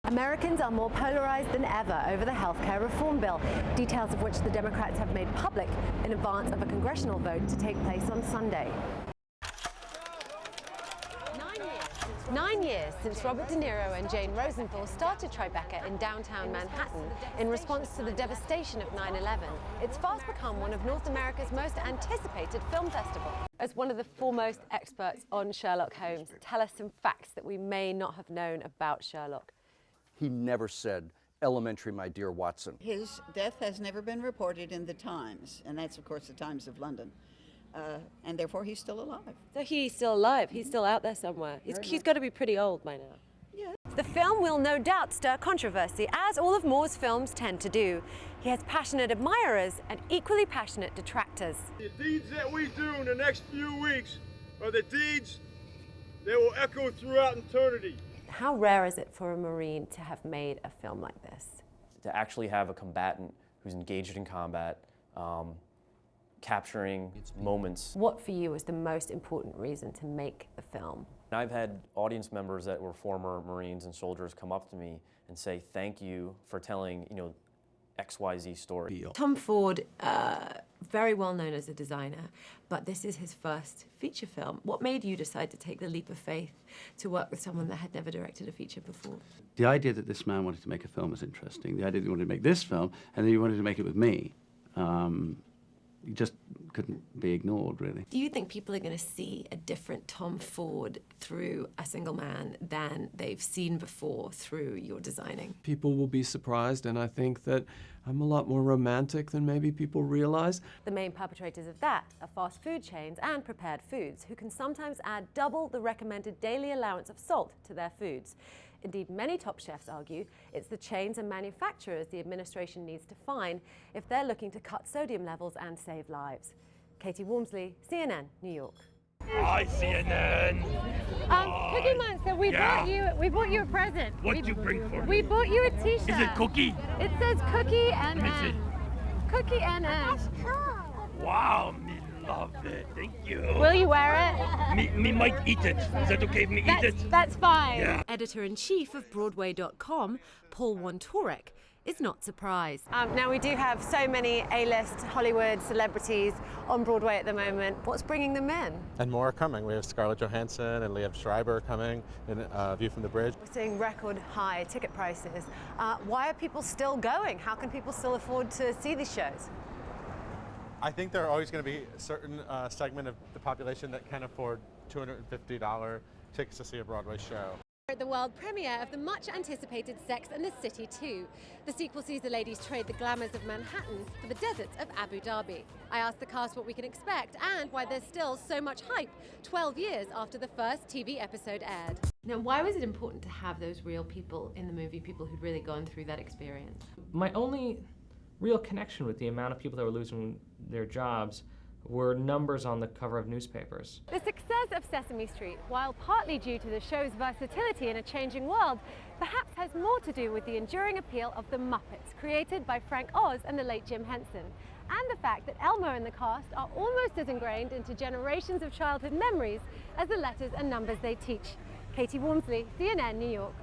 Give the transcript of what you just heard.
Americans are more polarized than ever over the healthcare reform bill, details of which the Democrats have made public in advance of a congressional vote to take place on Sunday. 9 years since Robert De Niro and Jane Rosenthal started Tribeca in downtown Manhattan in response to the devastation of 9/11, it's fast become one of North America's most anticipated film festivals. As one of the foremost experts on Sherlock Holmes, tell us some facts that we may not have known about Sherlock. He never said, "Elementary, my dear Watson." His death has never been reported in the Times, and that's, of course, the Times of London. And therefore, he's still alive. So he's still alive. He's still out there somewhere. He's got to be pretty old by now. Yeah. The film will no doubt stir controversy, as all of Moore's films tend to do. He has passionate admirers and equally passionate detractors. The deeds that we do in the next few weeks are the deeds that will echo throughout eternity. How rare is it for a Marine to have made a film like this? To actually have a combatant who's engaged in combat, capturing moments. What for you was the most important reason to make the film? I've had audience members that were former Marines and soldiers come up to me and say, "Thank you for telling, XYZ story." Tom Ford, very well known as a designer, but this is his first feature film. What made you decide to take the leap of faith to work with someone that had never directed a feature before? The idea that this man wanted to make a film was interesting. The idea that he wanted to make this film, and then he wanted to make it with me. It just couldn't be ignored, really. Do you think people are going to see a different Tom Ford through A Single Man than they've seen before through your designing? People will be surprised, and I think that I'm a lot more romantic than maybe people realize. The main perpetrators of that are fast food chains and prepared foods, who can sometimes add double the recommended daily allowance of salt to their foods. Indeed, many top chefs argue it's the chains and manufacturers the administration needs to fine if they're looking to cut sodium levels and save lives. Katie Walmsley, CNN, New York. Hi, CNN. Cookie Monster, we bought you a present. What'd you bring for me? We bought you a T-shirt. Is it cookie? It says Cookie and Let me see. Cookie and Wow, me love it. Thank you. Will you wear it? Me might eat it. Is that okay if me eat it? That's fine. Yeah. Editor-in-chief of Broadway.com, Paul Wontorek, is not surprised. Now, we do have so many A-list Hollywood celebrities on Broadway at the moment. What's bringing them in? And more are coming. We have Scarlett Johansson and Liev Schreiber coming in View from the Bridge. We're seeing record high ticket prices. Why are people still going? How can people still afford to see these shows? I think there are always going to be a certain segment of the population that can afford $250 tickets to see a Broadway show. At the world premiere of the much-anticipated Sex and the City 2. The sequel sees the ladies trade the glamours of Manhattan for the deserts of Abu Dhabi. I asked the cast what we can expect and why there's still so much hype 12 years after the first TV episode aired. Now, why was it important to have those real people in the movie, people who'd really gone through that experience? My only real connection with the amount of people that were losing their jobs were numbers on the cover of newspapers. The success of Sesame Street, while partly due to the show's versatility in a changing world, perhaps has more to do with the enduring appeal of the Muppets, created by Frank Oz and the late Jim Henson, and the fact that Elmo and the cast are almost as ingrained into generations of childhood memories as the letters and numbers they teach. Katie Walmsley, CNN, New York.